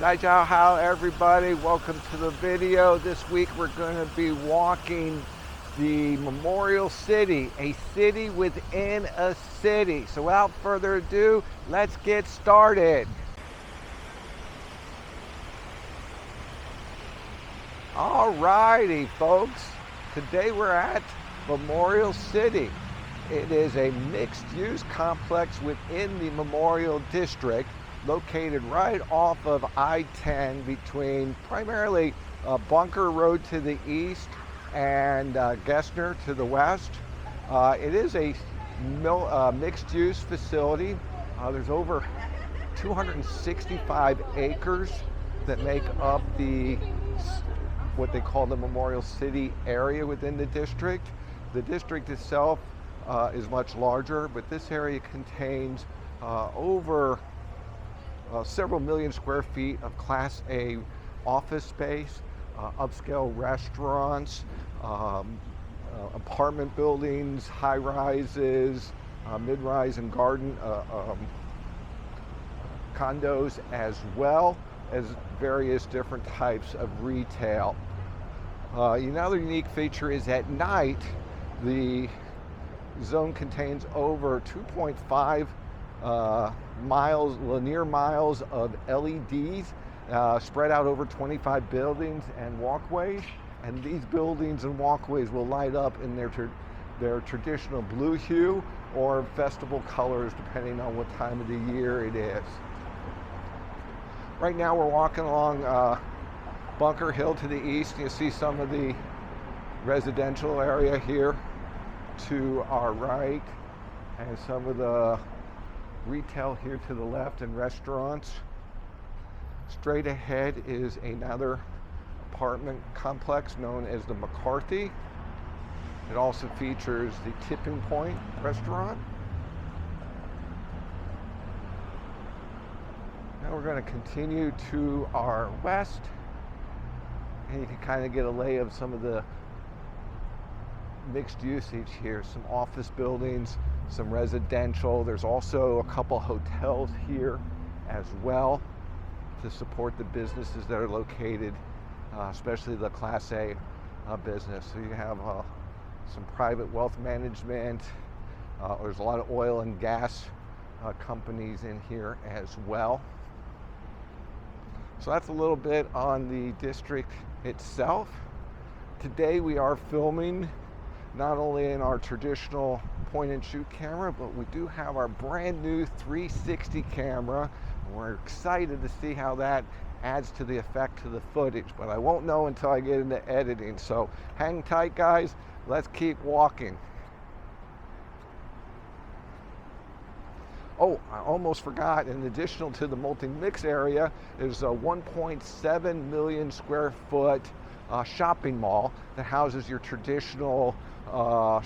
Dai How everybody, welcome to the video. This week we're going to be walking the Memorial City, a city within a city. So without further ado, let's get started. Alrighty folks, today we're at Memorial City. It is a mixed-use complex within the Memorial District, located right off of I-10 between primarily Bunker Road to the east and Gessner to the west. It is a mixed-use facility. There's over 265 acres that make up what they call the Memorial City area within the district. The district itself is much larger, but this area contains over several million square feet of Class A office space, upscale restaurants, apartment buildings, high rises, mid-rise and garden condos, as well as various different types of retail. Another unique feature is at night, the zone contains over 2.5 linear miles of LEDs spread out over 25 buildings and walkways, and these buildings and walkways will light up in their traditional blue hue or festival colors depending on what time of the year it is. Right now we're walking along Bunker Hill to the east. You see some of the residential area here to our right, and some of the retail here to the left and restaurants. Straight ahead is another apartment complex known as the McCarthy. It also features the Tipping Point restaurant. Now we're going to continue to our west, and you can kind of get a lay of some of the mixed usage here. Some office buildings, some residential. There's also a couple hotels here as well to support the businesses that are located, especially the Class A business. So you have some private wealth management. There's a lot of oil and gas companies in here as well. So that's a little bit on the district itself. Today we are filming not only in our traditional point and shoot camera, but we do have our brand new 360 camera. We're excited to see how that adds to the effect to the footage, but I won't know until I get into editing. So hang tight guys, let's keep walking. Oh, I almost forgot, in addition to the multi-mix area, there's a 1.7 million square foot shopping mall that houses your traditional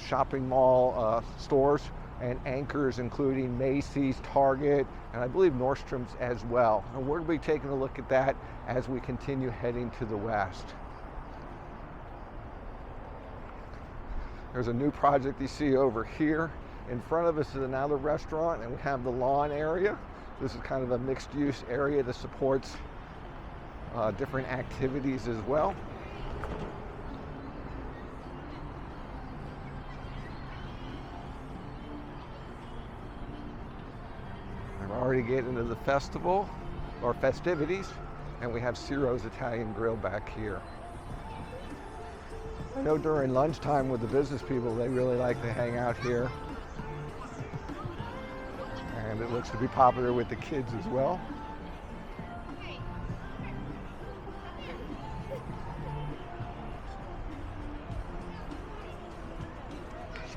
shopping mall stores and anchors, including Macy's, Target, and I believe Nordstrom's as well. And we're going to be taking a look at that as we continue heading to the west. There's a new project you see over here. In front of us is another restaurant, and we have the lawn area. This is kind of a mixed-use area that supports different activities as well. We're already getting into the festival or festivities, and we have Ciro's Italian Grill back here. I know during lunchtime with the business people, they really like to hang out here, and it looks to be popular with the kids as well.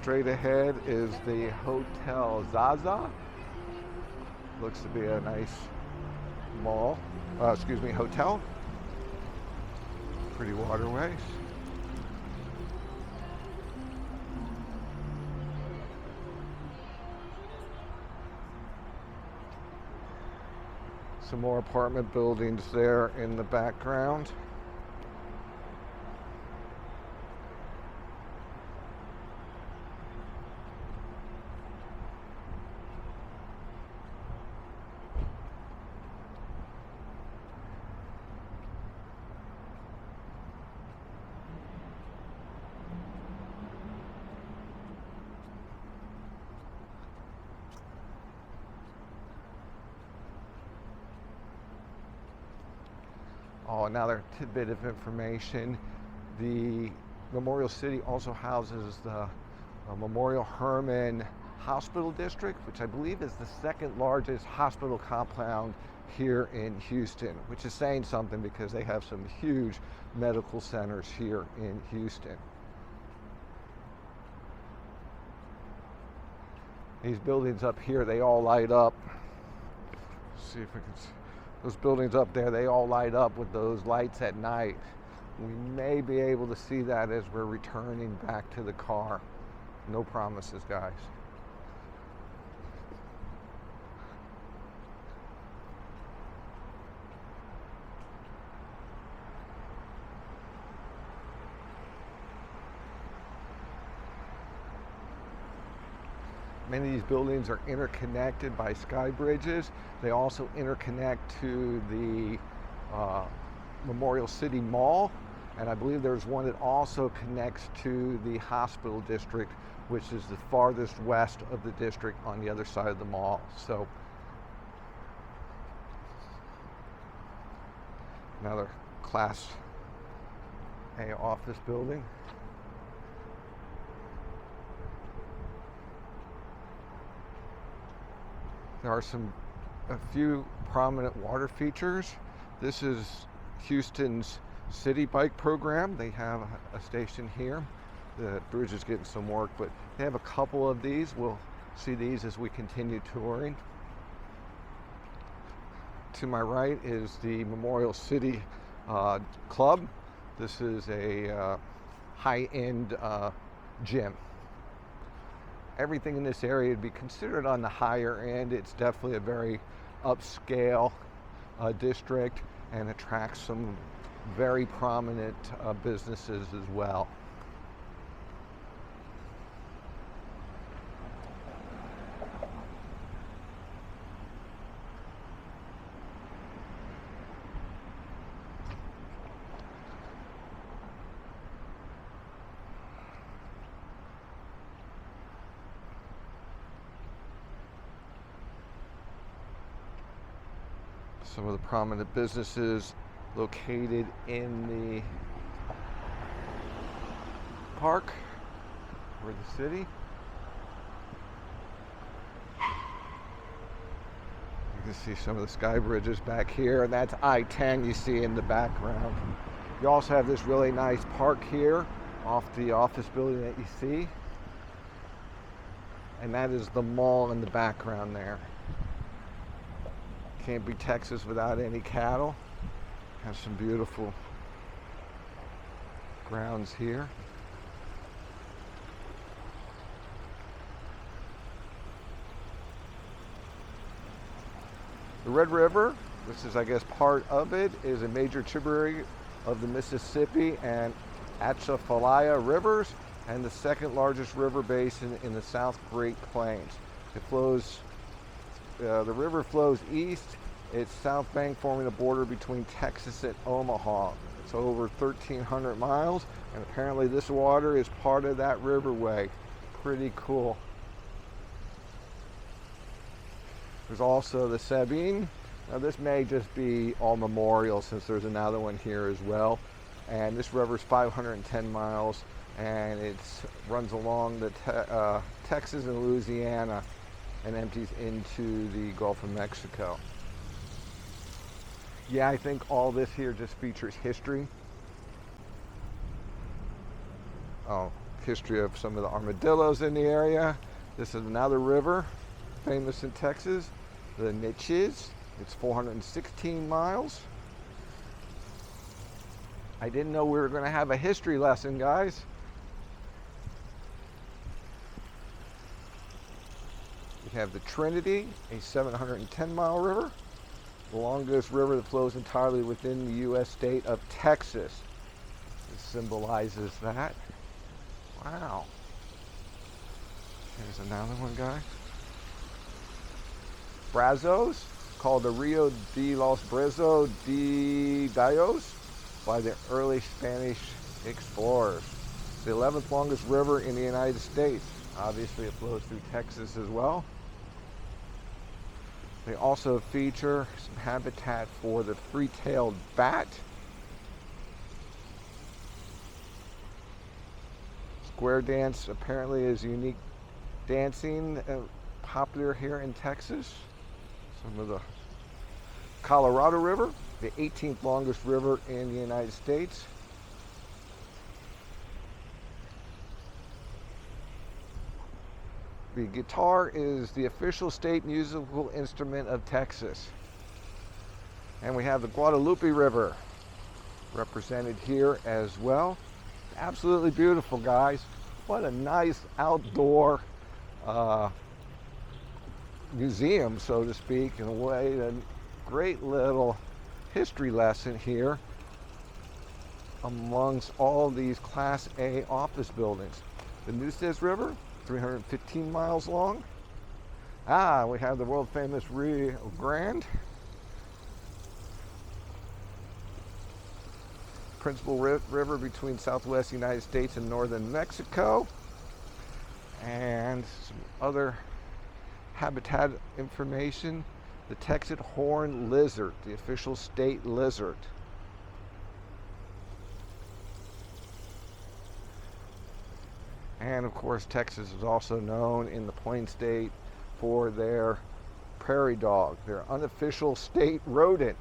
Straight ahead is the Hotel Zaza. Looks to be a nice hotel. Pretty waterways. Some more apartment buildings there in the background. Oh, another tidbit of information. The Memorial City also houses the Memorial Hermann Hospital District, which I believe is the second largest hospital compound here in Houston, which is saying something because they have some huge medical centers here in Houston. These buildings up here, they all light up. Let's see if we can see. Those buildings up there, they all light up with those lights at night. We may be able to see that as we're returning back to the car. No promises, guys. Many of these buildings are interconnected by sky bridges. They also interconnect to the Memorial City Mall, and I believe there's one that also connects to the hospital district, which is the farthest west of the district on the other side of the mall. So another Class A office building. There are a few prominent water features. This is Houston's city bike program. They have a station here. The bridge is getting some work, but they have a couple of these. We'll see these as we continue touring. To my right is the Memorial City Club. This is a high-end gym. Everything in this area would be considered on the higher end. It's definitely a very upscale district and attracts some very prominent businesses as well. Some of the prominent businesses located in the park or the city. You can see some of the sky bridges back here, and that's I-10 you see in the background. You also have this really nice park here off the office building that you see, and that is the mall in the background there. Can't be Texas without any cattle. Have some beautiful grounds here. The Red River, which is I guess part of it, is a major tributary of the Mississippi and Atchafalaya rivers, and the second largest river basin in the South Great Plains. It flows the river flows east, its south bank forming a border between Texas and Omaha. It's over 1,300 miles, and apparently this water is part of that riverway. Pretty cool. There's also the Sabine. Now this may just be all memorial since there's another one here as well. And this river is 510 miles, and it runs along the Texas and Louisiana and empties into the Gulf of Mexico. Yeah, I think all this here just features history. Oh, history of some of the armadillos in the area. This is another river famous in Texas, the Niches. It's 416 miles. I didn't know we were going to have a history lesson, guys. We have the Trinity, a 710-mile river, the longest river that flows entirely within the U.S. state of Texas. It symbolizes that. Wow. Here's another one, guys. Brazos, called the Rio de los Brazos de Dios by the early Spanish explorers. The 11th longest river in the United States. Obviously, it flows through Texas as well. They also feature some habitat for the free-tailed bat square dance apparently is unique dancing popular here in Texas. Some of the Colorado River, the 18th longest river in the United States. The guitar is the official state musical instrument of Texas. And we have the Guadalupe River represented here as well. Absolutely beautiful, guys. What a nice outdoor museum, so to speak, in a way. A great little history lesson here amongst all these Class A office buildings. The Nueces River, 315 miles long. We have the world famous Rio Grande. Principal river between southwest United States and northern Mexico. And some other habitat information. The Texas horned lizard, the official state lizard. And of course, Texas is also known in the Plain State for their prairie dog, their unofficial state rodent.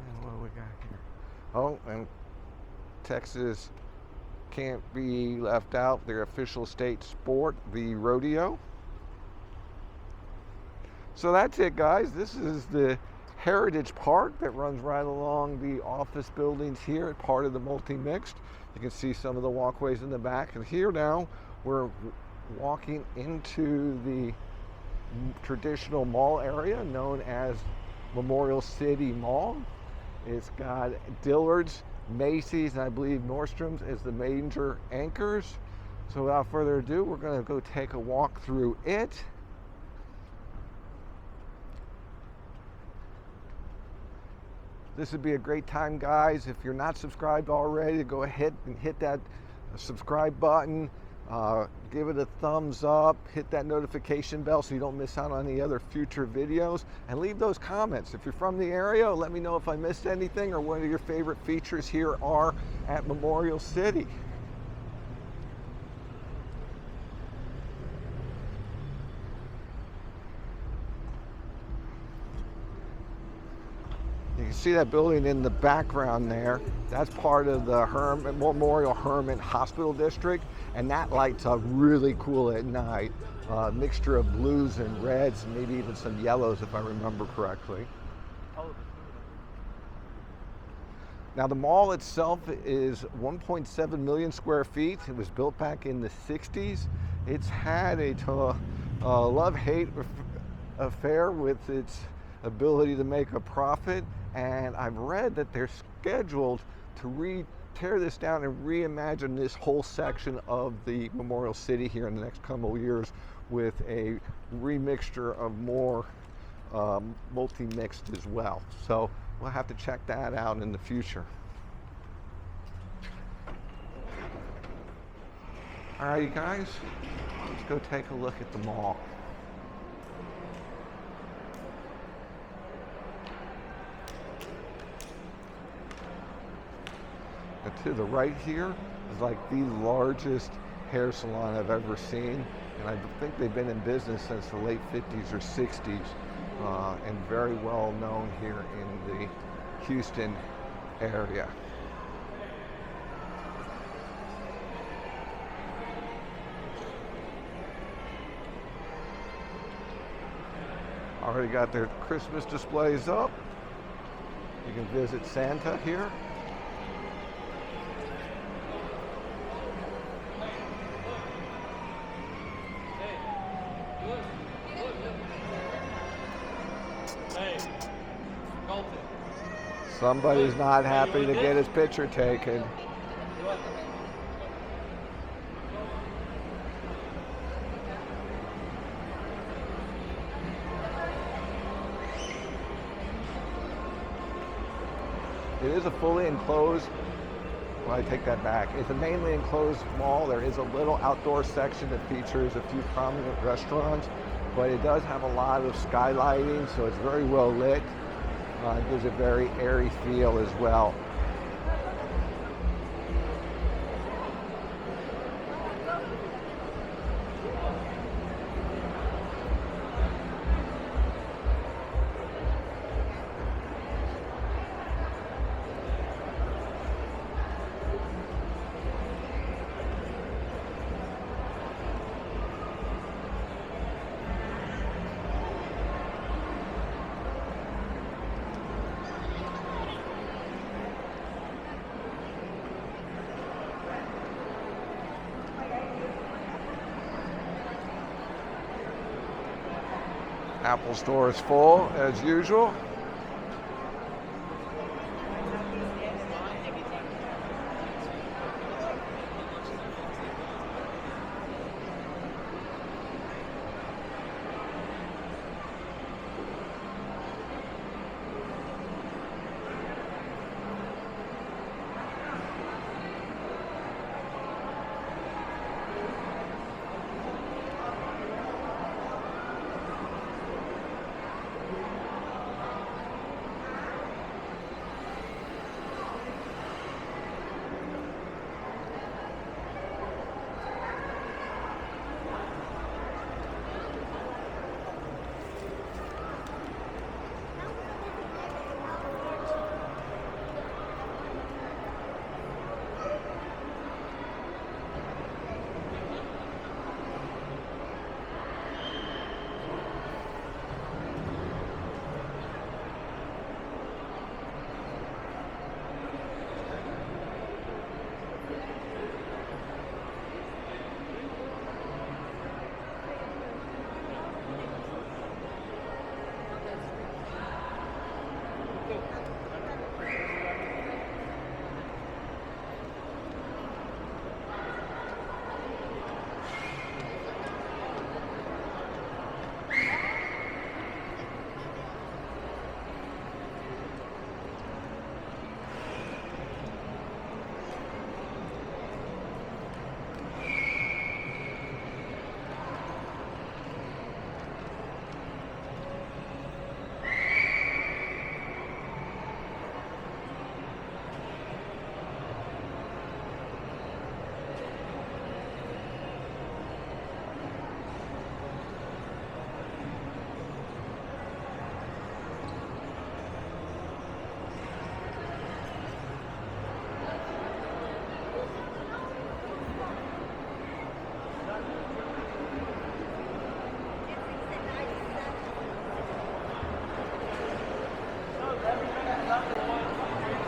And what do we got here? Oh, and Texas can't be left out, their official state sport, the rodeo. So that's it, guys. This is the Heritage Park that runs right along the office buildings here, part of the multi-mixed. You can see some of the walkways in the back. And here now we're walking into the traditional mall area known as Memorial City Mall. It's got Dillard's, Macy's, and I believe Nordstrom's as the major anchors. So without further ado, we're going to go take a walk through it. This would be a great time, guys. If you're not subscribed already, go ahead and hit that subscribe button. Give it a thumbs up. Hit that notification bell so you don't miss out on any other future videos. And leave those comments. If you're from the area, let me know if I missed anything or what your favorite features here are at Memorial City. You can see that building in the background there. That's part of the Memorial Hermann Hospital District, and that lights up really cool at night. Mixture of blues and reds, and maybe even some yellows if I remember correctly. Now the mall itself is 1.7 million square feet. It was built back in the 60s. It's had a love-hate affair with its ability to make a profit, and I've read that they're scheduled to tear this down and reimagine this whole section of the Memorial City here in the next couple of years with a remixture of more multi-mixed as well. So we'll have to check that out in the future. All right, you guys, let's go take a look at the mall. And to the right here is like the largest hair salon I've ever seen. And I think they've been in business since the late 50s or 60s and very well known here in the Houston area. Already got their Christmas displays up. You can visit Santa here. Somebody's not happy to get his picture taken. It is a fully enclosed, well, I take that back. It's a mainly enclosed mall. There is a little outdoor section that features a few prominent restaurants, but it does have a lot of skylighting, so it's very well lit. It gives a very airy feel as well. Apple store is full as usual.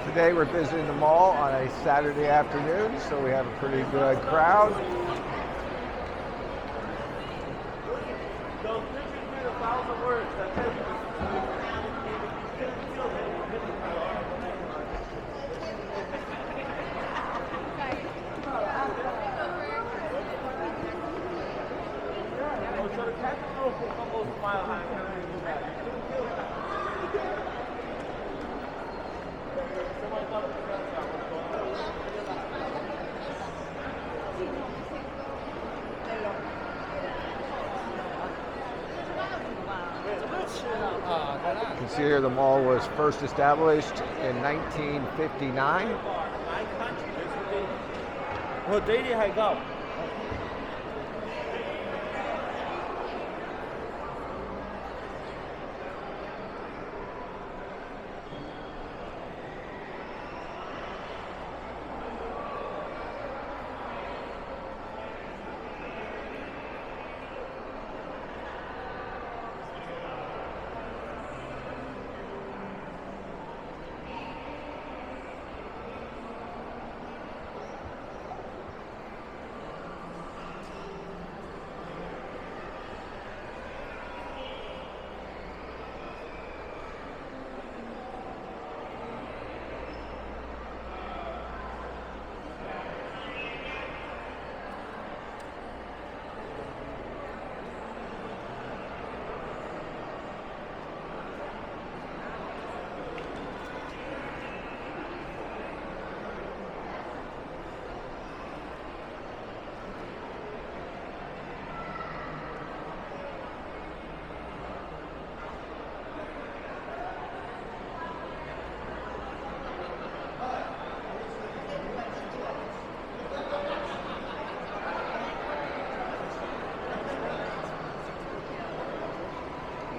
Today we're visiting the mall on a Saturday afternoon, so we have a pretty good crowd. You can see here the mall was first established in 1959.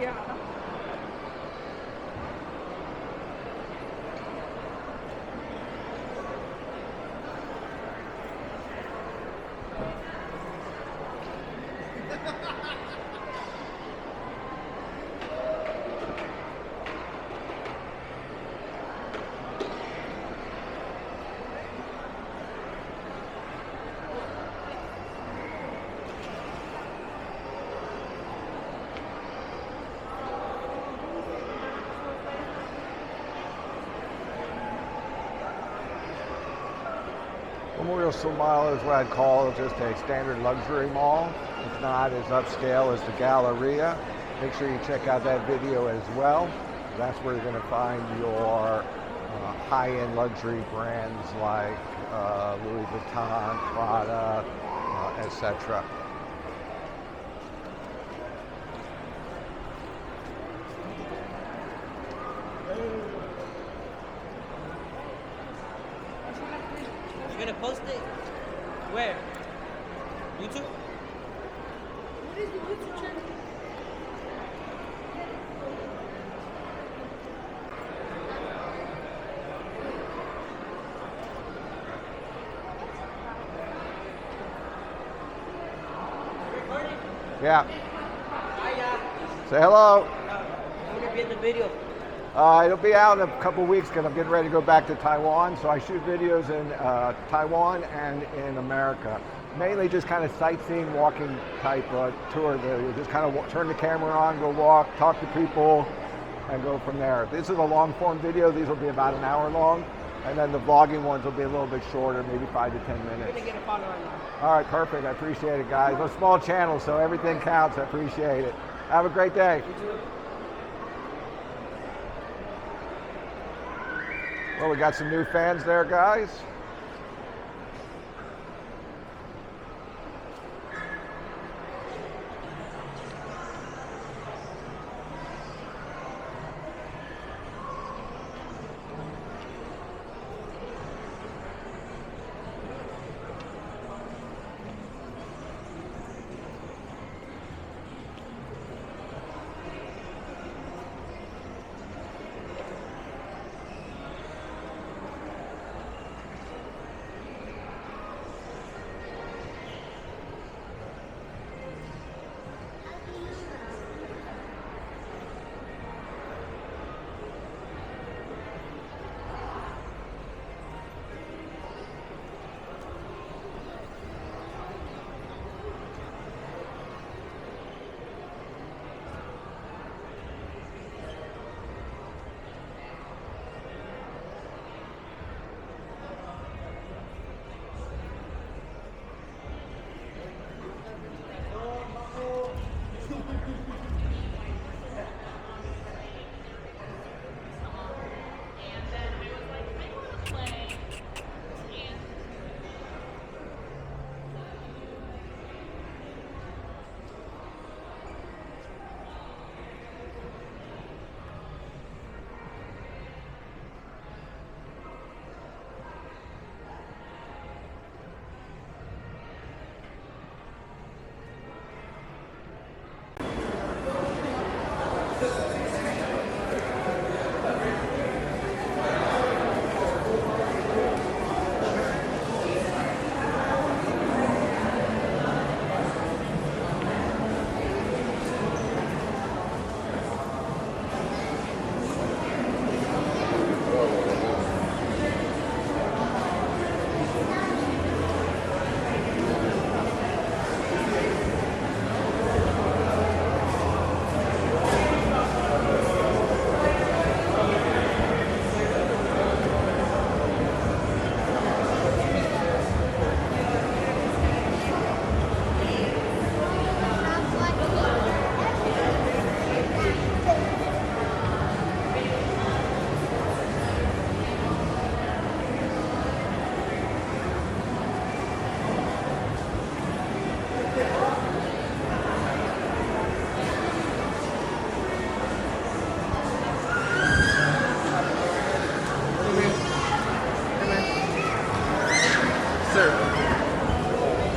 Yeah. Memorial Mall is what I'd call just a standard luxury mall. It's not as upscale as the Galleria. Make sure you check out that video as well. That's where you're going to find your high-end luxury brands like Louis Vuitton, Prada, etc. You're gonna post it? Where? YouTube? What is the YouTube channel? Yeah. Hiya. Say hello. I'm gonna be in the video. It'll be out in a couple of weeks because I'm getting ready to go back to Taiwan. So I shoot videos in Taiwan and in America. Mainly just kind of sightseeing, walking type tour. You just kind of turn the camera on, go walk, talk to people, and go from there. This is a long form video. These will be about an hour long. And then the vlogging ones will be a little bit shorter, maybe 5 to 10 minutes. You're gonna get a follower now. All right, perfect. I appreciate it, guys. We're a small channel, so everything counts. I appreciate it. Have a great day. You too. Well, we got some new fans there, guys.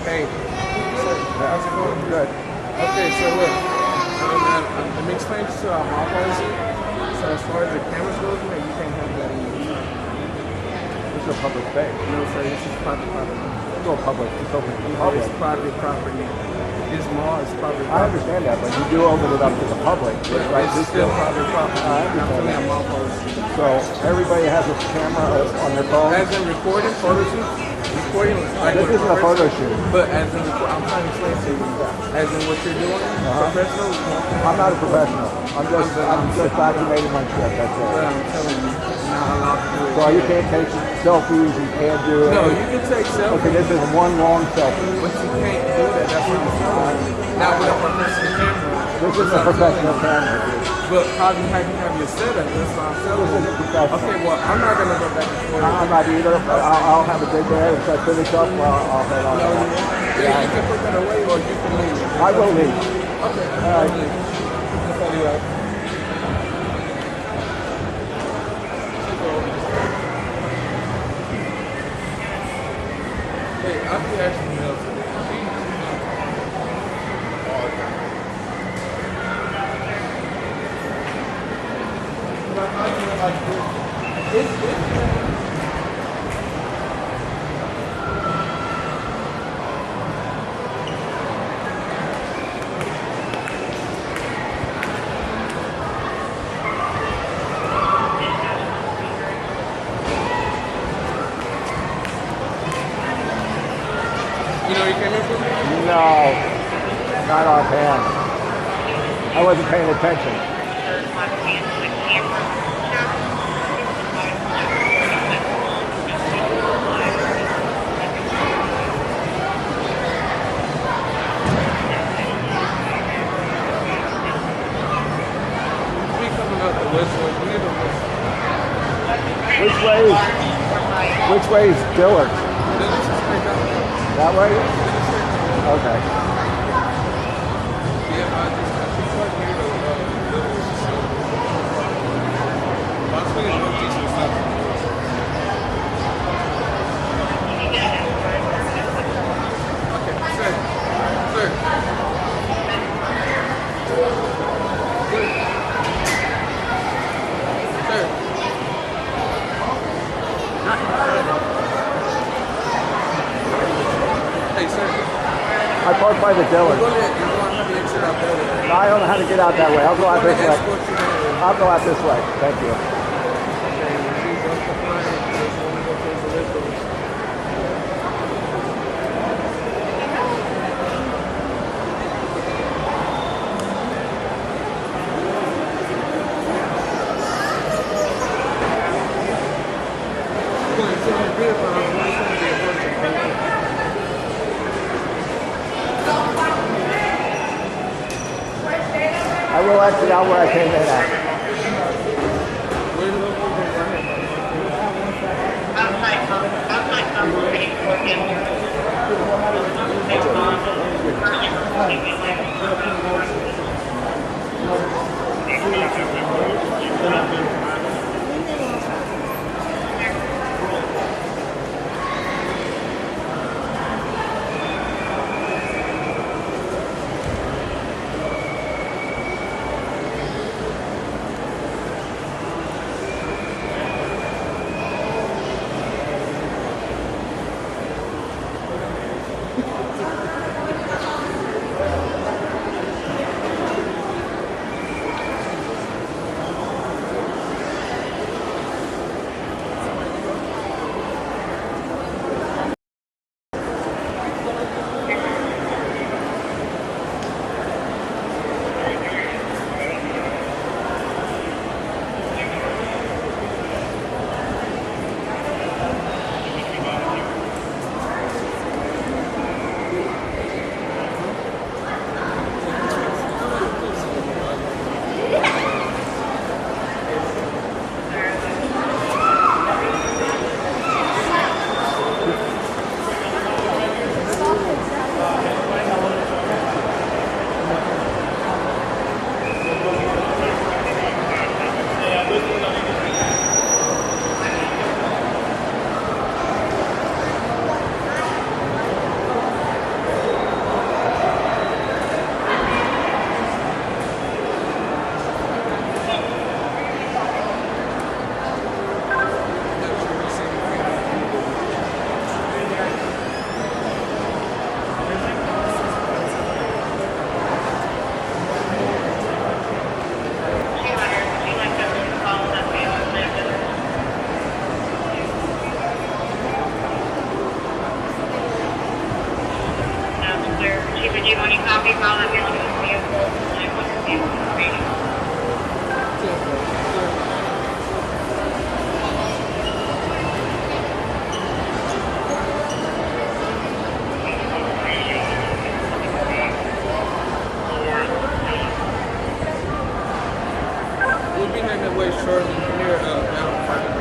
Hey, how's it going? Good. Okay, so look, Let me explain to our mall policy. So as far as the cameras goes, you can't have that in your email. This is a public space. No, sir, this is private property. It's all public. It's open to the Oh, public. it's private property. This mall is private I property. understand that, but you do open it up to the public. But Right? it's still private property. I I'm understand telling that. you, mall policy. So everybody has a camera on their phone. As in recording, photo shoots, recording like This with isn't a cars. photo shoot. But as in, I'm trying to explain to you, as in what you're doing, professional. I'm not a professional. I'm just documenting my trip. That's But it. I'm telling you, you're not allowed to do it. So you can't take selfies. You can't do it. No, you can take selfies. Okay, this is one long selfie. But you can't do that. That's what I'm telling you. Not with a professional camera. This isn't a professional camera. Dude. But how do you have your setup? That's what I'm telling This you. isn't professional. Okay, well, I'm not going to go back and forth. I'm not either. But I'll have a good day. If I finish up, I'll head on. Yeah, you can put that away or you can leave. I will leave. Okay, All right. that's all right. Hey, I'll be asking you else. You know you came in for me? No, not offhand. I wasn't paying attention. We coming out the west way. We need the west. Which way is Dillard? Then let's just take out. That way? Then let's take out. Okay. Yeah, I just like near the Las Vegas North East and stuff. Okay, sir. Sir. Hey, sir. I parked by the Dillard. You're going to have to exit out that way. I don't know how to get out that way. I'll go out I'm going this to way. escort you that way. I'll go out this way. Thank you. Okay, when she's uncompliant, just want to go close the windows. I will exit out where I came in at. We'll be heading that way shortly near Mount Fire.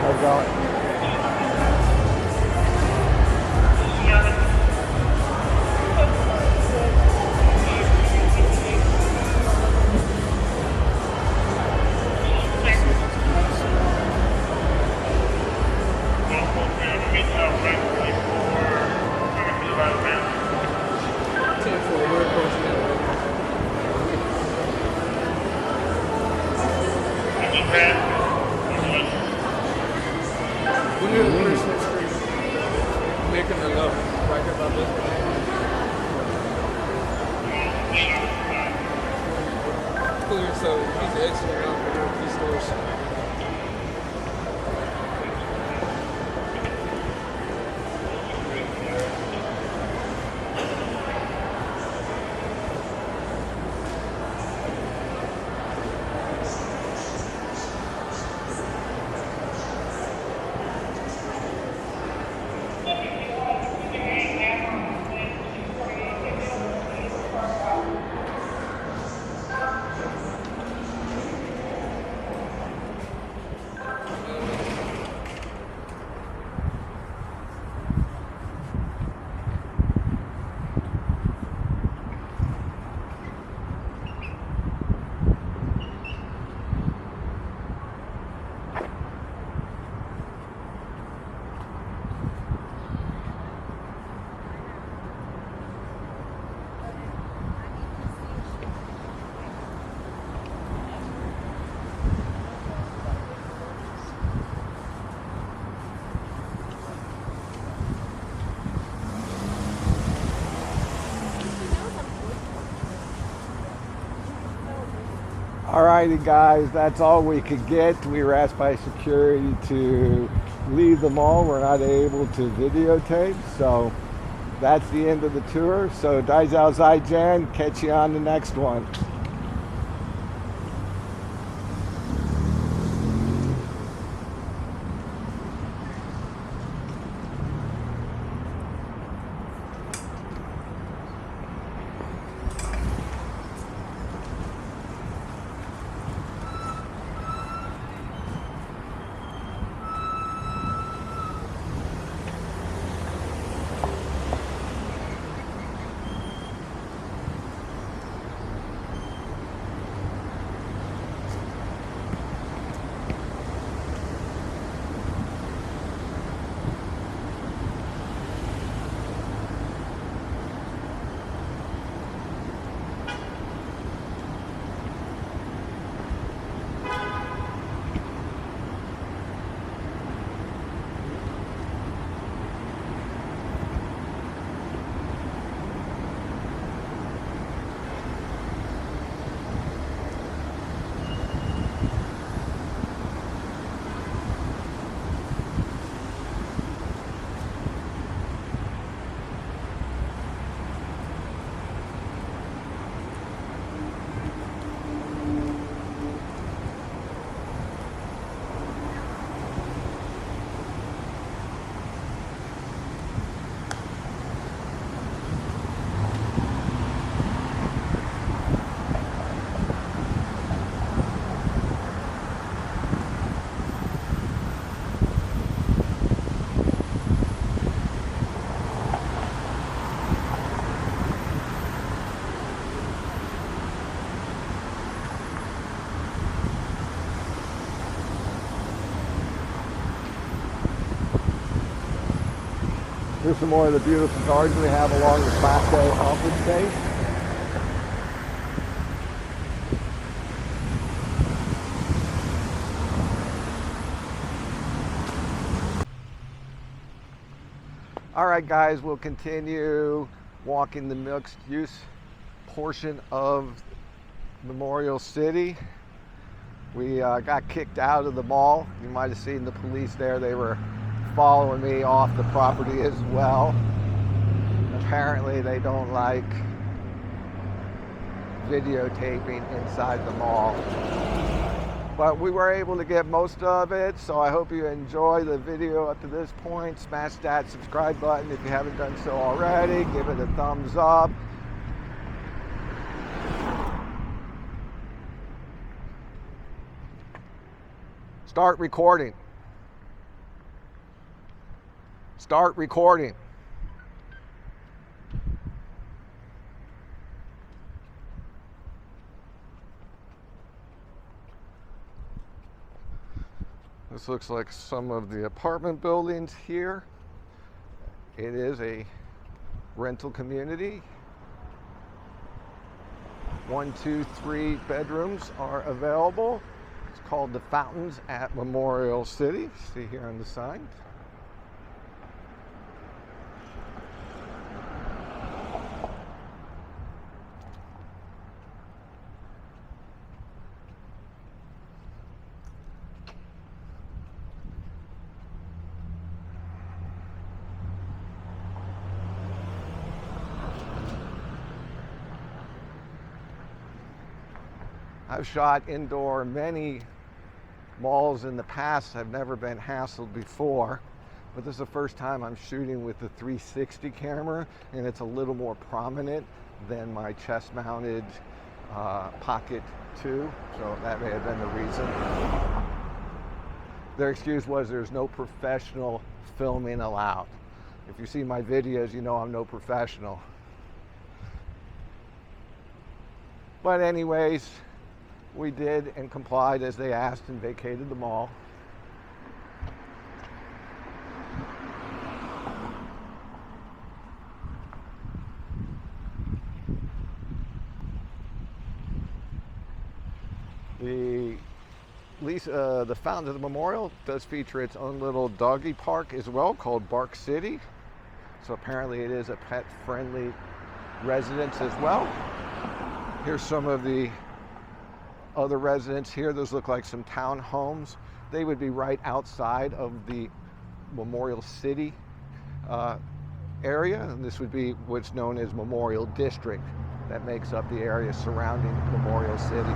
How's it going? We're near the Christmas tree, making a love right here by this one. Clear, so he's the exit around for these stores. Alrighty guys, that's all we could get. We were asked by security to leave the mall. We're not able to videotape, so that's the end of the tour. So Dai Zhao Zai Jan, catch you on the next one. Here's some more of the beautiful gardens we have along the Class A office space. All right, guys, we'll continue walking the mixed use portion of Memorial City. We got kicked out of the mall. You might have seen the police there. They were following me off the property as well. Apparently they don't like videotaping inside the mall. But we were able to get most of it, so I hope you enjoy the video up to this point. Smash that subscribe button if you haven't done so already. Give it a thumbs up. Start recording. Start recording. This looks like some of the apartment buildings here. It is a rental community. 1, 2, 3 bedrooms are available. It's called the Fountains at Memorial City. See here on the sign. I've shot indoor many malls in the past. I've never been hassled before, but this is the first time I'm shooting with the 360 camera, and it's a little more prominent than my chest mounted Pocket 2, so that may have been the reason. Their excuse was there's no professional filming allowed. If you see my videos, you know I'm no professional. But anyways, we did and complied as they asked and vacated the mall. The Fountain of the Memorial does feature its own little doggy park as well called Bark City. So apparently it is a pet-friendly residence as well. Here's some of the other residents here. Those look like some townhomes. They would be right outside of the Memorial City area, and this would be what's known as Memorial District that makes up the area surrounding Memorial City.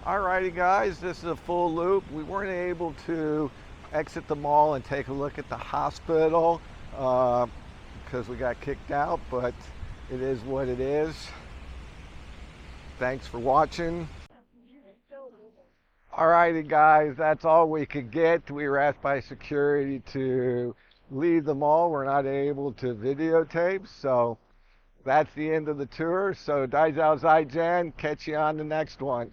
Alrighty guys, this is a full loop. We weren't able to exit the mall and take a look at the hospital because we got kicked out, but it is what it is. Thanks for watching. Alrighty guys, that's all we could get. We were asked by security to leave the mall. We're not able to videotape, so that's the end of the tour. So, Dai Zai Jan, catch you on the next one.